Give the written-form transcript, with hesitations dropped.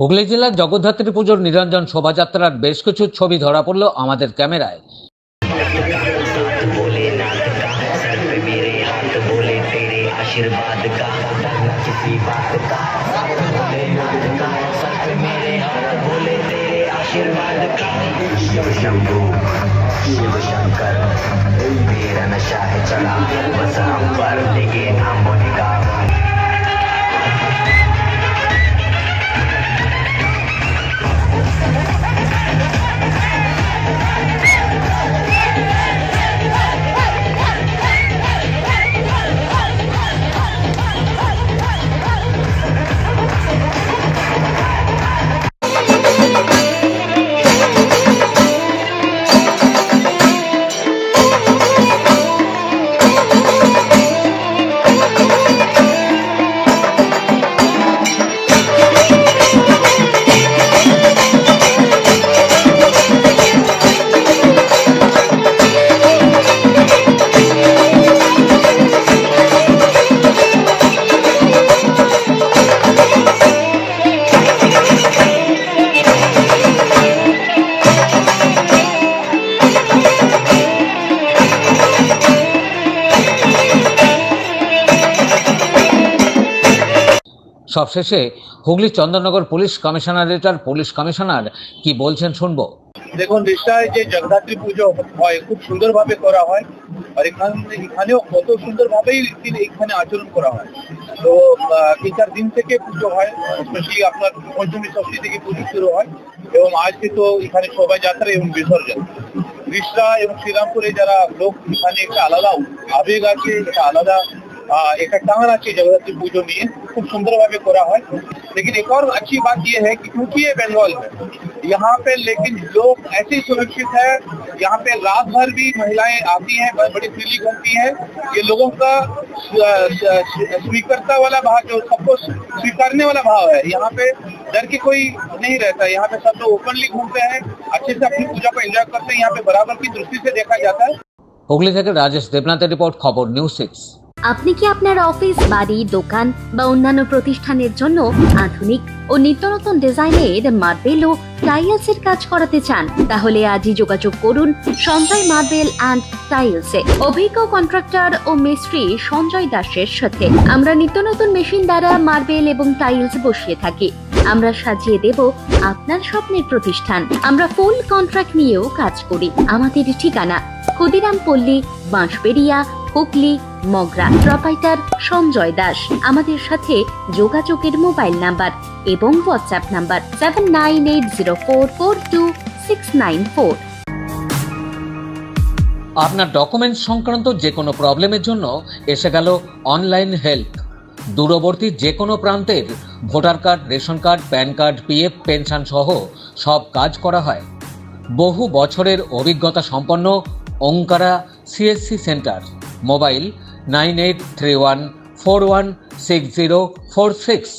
হুগলি জেলার জগদ্ধাত্রী পুজোর নিরঞ্জন শোভাযাত্রার বেশ কিছু ছবি ধরা পড়ল আমাদের ক্যামেরায়। शिव शंकर तेरा नशा है चढ़ा बस हम पर लेके नाम बनेगा। সবশেষে হুগলি চন্দননগর পুলিশ কমিশনারেটের পুলিশ কমিশনার কি বলছেন শুনবো। দেখুন, রিষ্টায় যে জগদ্ধাত্রী পুজো হয় খুব সুন্দরভাবে করা হয়, আর এখানেও কত সুন্দরভাবেই এখানে আচরণ করা হয়। তো 3-4 দিন থেকে পুজো হয়, স্পেশালি আপনার পঞ্চমী ষষ্ঠী থেকে পুজো শুরু হয় এবং আজকে তো এখানে শোভাযাত্রা এবং বিসর্জন। রিষ্টা এবং শ্রীরামপুরে যারা লোক, এখানে একটা আলাদা আবেগ আছে, একটা আলাদা एक टांग अच्छी जगद्धात्री पूजो में खूब सुंदर भावे करा है। लेकिन एक और अच्छी बात ये है कि क्योंकि ये बंगाल है, यहाँ पे लेकिन लोग ऐसे सुरक्षित है। यहाँ पे रात भर भी महिलाएं आती हैं, बड़ी फ्रीली घूमती हैं। ये लोगों का स्वीकारता वाला भाव, जो सबको स्वीकारने वाला भाव है, यहाँ पे डर के कोई नहीं रहता। यहाँ पे सब लोग ओपनली घूमते हैं, अच्छे से अपनी पूजा को एंजॉय करते हैं। यहाँ पे बराबर की दृष्टि से देखा जाता है। হুগলি থেকে রাজেশ দেবনাথের রিপোর্ট, খবর নিউজ 6। আপনি কি আপনার অফিস, বাড়ি, দোকান বা অন্যান্য প্রতিষ্ঠানের জন্য আধুনিক ও নিত্য নতুন ডিজাইনের মার্বেল ও টাইলসের কাজ করাতে চান? তাহলে আজই যোগাযোগ করুন সঞ্জয় মার্বেল অ্যান্ড টাইলসে। অভিজ্ঞ কন্ট্রাক্টর ও মিস্ত্রি সঞ্জয় দাসের সাথে আমরা নিত্য নতুন মেশিন দ্বারা মার্বেল এবং টাইলস বসিয়ে থাকি। আমরা সাজিয়ে দেব আপনার স্বপ্নের প্রতিষ্ঠান। আমরা ফুল কন্ট্রাক্ট নিয়েও কাজ করি। আমাদের ঠিকানা ক্ষুদিরাম পল্লী, বাঁশবেড়িয়া, হুগলি, মগরা। প্রোপাইটার সঞ্জয় দাস। আমাদের সাথে যোগাযোগের মোবাইল নাম্বার এবং হোয়াটসঅ্যাপ নাম্বার 7980442694। আপনার ডকুমেন্ট সংক্রান্ত যে কোনো প্রবলেমের জন্য এসে গেল অনলাইন হেল্প। দূরবর্তী যে কোনো প্রান্তের voter card, ration card, pan card, PF, pension সহ সব কাজ করা হয়। বহু বছরের অভিজ্ঞতা সম্পন্ন ওঙ্কারা সিএসসি সেন্টার। মোবাইল 9831416046।